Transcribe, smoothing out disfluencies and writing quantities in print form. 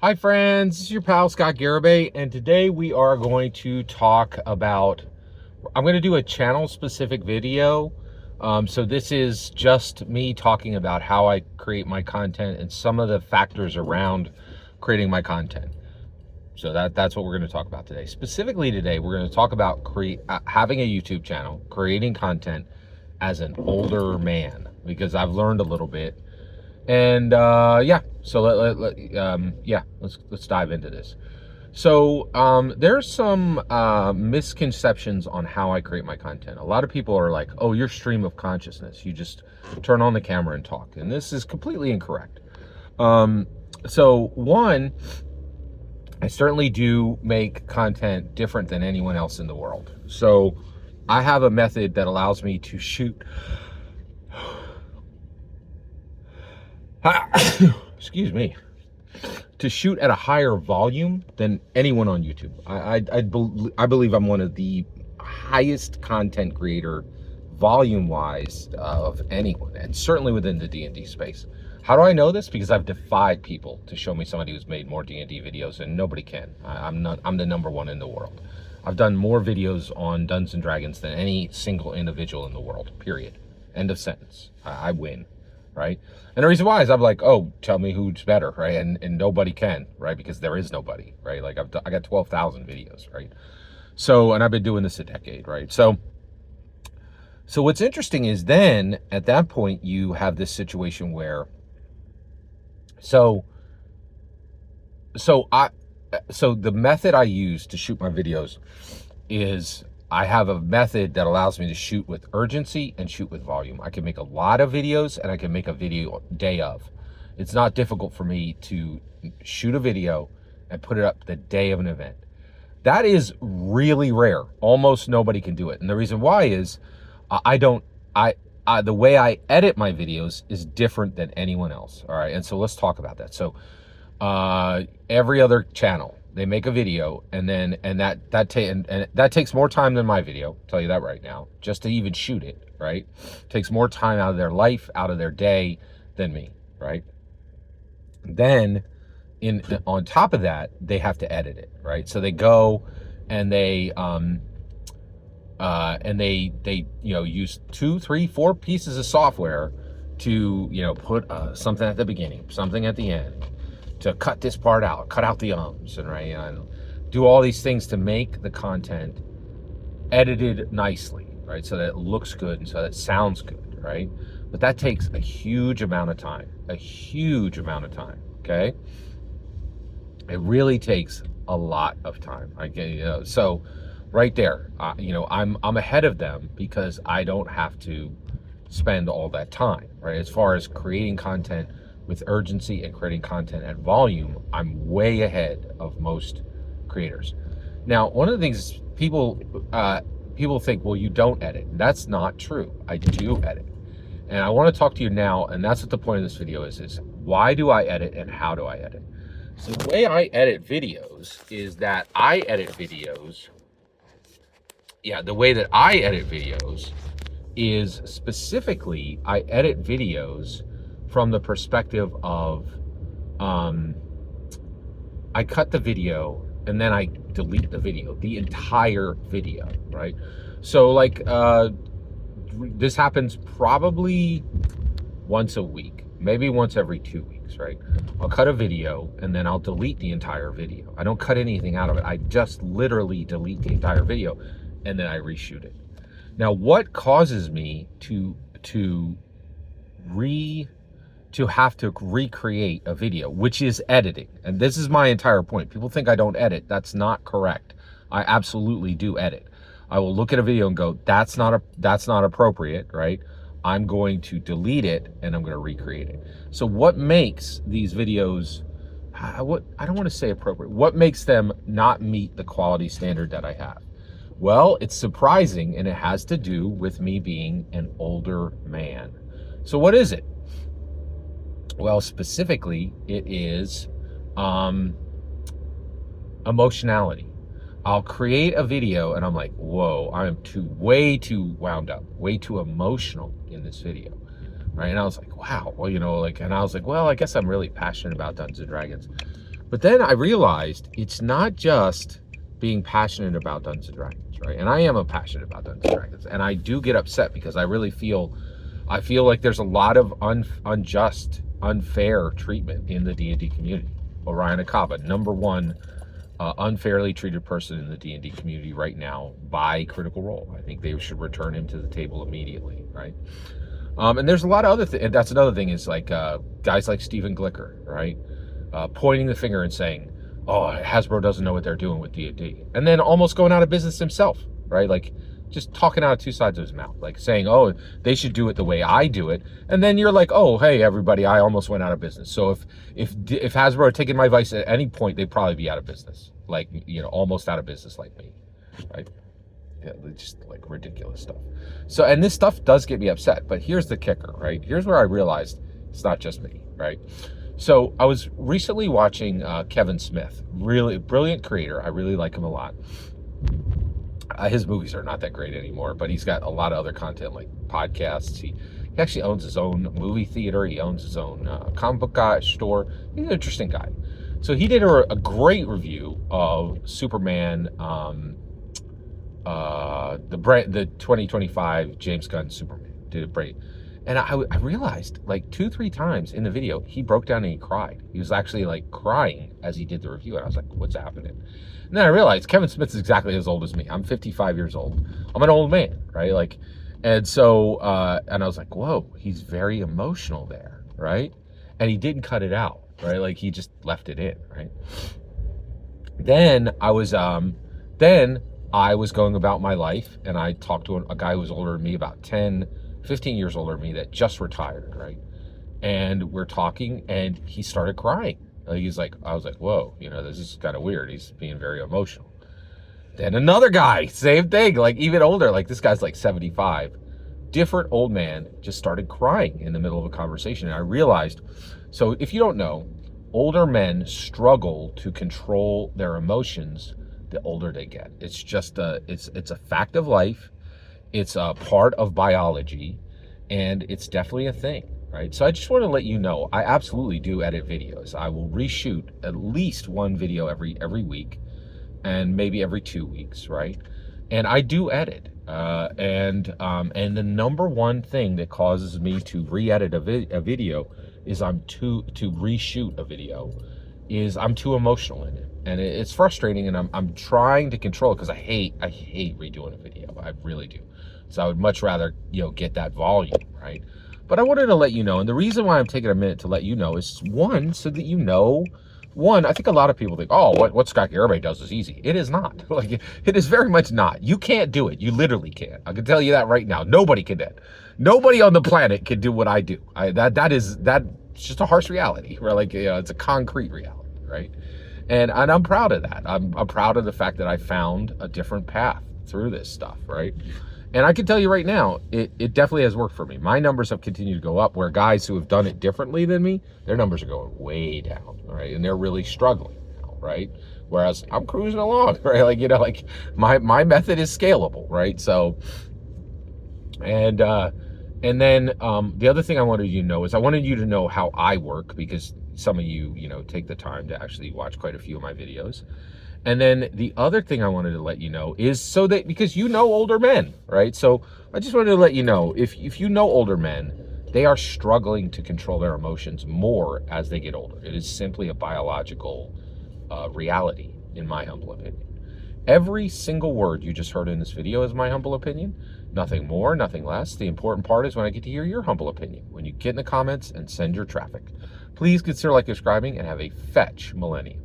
Hi friends, this is your pal Scott Garibay, and today we are going to talk about, I'm going to do a channel specific video. So this is just me talking about how I create my content and some of the factors around creating my content. So that's what we're going to talk about today. Specifically today, we're going to talk about having a YouTube channel, creating content as an older man, because I've learned a little bit. And yeah, so let's dive into this. So there's some misconceptions on how I create my content. A lot of people are like, oh, you're stream of consciousness, you just turn on the camera and talk, and this is completely incorrect. So one, I certainly do make content different than anyone else in the world. So I have a method that allows me to shoot excuse me, to shoot at a higher volume than anyone on YouTube. I believe I'm one of the highest content creator volume wise of anyone, and certainly within the D&D space. How do I know this? Because I've defied people to show me somebody who's made more D&D videos, and nobody can. I'm the number one in the world. I've done more videos on Dungeons and Dragons than any single individual in the world, period. End of sentence. I win. Right? And the reason why is I'm like, oh, tell me who's better, right? And nobody can, right? Because there is nobody, right? Like I got 12,000 videos, right? So, and I've been doing this a decade, right? So what's interesting is then at that point you have this situation where, so the method I use to shoot my videos is I have a method that allows me to shoot with urgency and shoot with volume. I can make a lot of videos and I can make a video day of. It's not difficult for me to shoot a video and put it up the day of an event. That is really rare. Almost nobody can do it. And the reason why is the way I edit my videos is different than anyone else. All right. And so let's talk about that. So every other channel, they make a video and that takes more time than my video, I'll tell you that right now, just to even shoot it, right? Takes more time out of their life, out of their day than me, right? Then on top of that, they have to edit it, right? So they go and they use 2, 3, 4 pieces of software to put something at the beginning, something at the end, to cut this part out, cut out the ums, and right, and do all these things to make the content edited nicely, right? So that it looks good and so that it sounds good, right? But that takes a huge amount of time, okay? It really takes a lot of time. So right there, I'm ahead of them because I don't have to spend all that time, right? As far as creating content with urgency and creating content at volume, I'm way ahead of most creators. Now, one of the things people think, well, you don't edit. That's not true. I do edit. And I want to talk to you now, and that's what the point of this video is why do I edit and how do I edit? So the way I edit videos is that the way that I edit videos is specifically I edit videos from the perspective of I cut the video and then I delete the video, the entire video, right? So like this happens probably once a week, maybe once every 2 weeks, right? I'll cut a video and then I'll delete the entire video. I don't cut anything out of it. I just literally delete the entire video and then I reshoot it. Now, what causes me to have to recreate a video, which is editing? And this is my entire point. People think I don't edit. That's not correct. I absolutely do edit. I will look at a video and go, that's not appropriate, right? I'm going to delete it and I'm going to recreate it. So what makes these videos, I don't want to say appropriate, what makes them not meet the quality standard that I have? Well, it's surprising, and it has to do with me being an older man. So what is it? Well, specifically, it is emotionality. I'll create a video and I'm like, whoa, I am way too wound up, way too emotional in this video, right? And I was like, wow, well, and I was like, well, I guess I'm really passionate about Dungeons and Dragons. But then I realized it's not just being passionate about Dungeons and Dragons, right? And I am a passionate about Dungeons and Dragons, and I do get upset because I really feel, like there's a lot of unjust, unfair treatment in the D&D community. Orion Akaba, number one unfairly treated person in the D&D community right now by Critical Role. I think they should return him to the table immediately, right? And there's a lot of other things. And that's another thing is like guys like Stephen Glicker, right? Pointing the finger and saying, oh, Hasbro doesn't know what they're doing with D&D. And then almost going out of business himself, right? Like just talking out of two sides of his mouth, like saying, oh, they should do it the way I do it. And then you're like, oh, hey, everybody, I almost went out of business. So if Hasbro had taken my advice at any point, they'd probably be out of business, like, you know, almost out of business like me, right? Yeah, just like ridiculous stuff. So, and this stuff does get me upset, but here's the kicker, right? Here's where I realized it's not just me, right? So I was recently watching Kevin Smith, really brilliant creator. I really like him a lot. His movies are not that great anymore, but he's got a lot of other content like podcasts. He actually owns his own movie theater. He owns his own comic book store. He's an interesting guy. So he did a great review of Superman, the 2025 James Gunn Superman. Did it great. And I realized like 2-3 times in the video, he broke down and he cried. He was actually like crying as he did the review. And I was like, what's happening? And then I realized Kevin Smith is exactly as old as me. I'm 55 years old. I'm an old man, right? Like, and so, and I was like, whoa, he's very emotional there, right? And he didn't cut it out, right? Like he just left it in, right? Then I was going about my life and I talked to a guy who was older than me, about 15 years older than me, that just retired, right? And we're talking and he started crying. He's like, I was like, whoa, you know, this is kind of weird. He's being very emotional. Then another guy, same thing, like even older, like this guy's like 75. Different old man just started crying in the middle of a conversation. And I realized, so if you don't know, older men struggle to control their emotions the older they get. It's just it's a fact of life. It's a part of biology, and it's definitely a thing, right? So I just want to let you know, I absolutely do edit videos. I will reshoot at least one video every week, and maybe every 2 weeks, right? And I do edit, and the number one thing that causes me to re-edit a video is I'm too emotional in it, and it's frustrating, and I'm trying to control it because I hate redoing a video. I really do. So I would much rather, you know, get that volume, right? But I wanted to let you know, and the reason why I'm taking a minute to let you know is one, so that you know. One, I think a lot of people think, oh, what Scott Garibay does is easy. It is not. Like, it is very much not. You can't do it. You literally can't. I can tell you that right now. Nobody can do it. Nobody on the planet can do what I do. That's just a harsh reality. Where, like, you know, it's a concrete reality, right? And I'm proud of that. I'm proud of the fact that I found a different path through this stuff, right? And I can tell you right now, it definitely has worked for me. My numbers have continued to go up, where guys who have done it differently than me, their numbers are going way down, right? And they're really struggling now, right? Whereas I'm cruising along, right? Like, you know, like my method is scalable, right? So, and then the other thing I wanted you to know is I wanted you to know how I work, because some of you, you know, take the time to actually watch quite a few of my videos. And then the other thing I wanted to let you know is so that, because you know older men, right? So I just wanted to let you know, if you know older men, they are struggling to control their emotions more as they get older. It is simply a biological reality, in my humble opinion. Every single word you just heard in this video is my humble opinion. Nothing more, nothing less. The important part is when I get to hear your humble opinion, when you get in the comments and send your traffic. Please consider subscribing, and have a fetch millennium.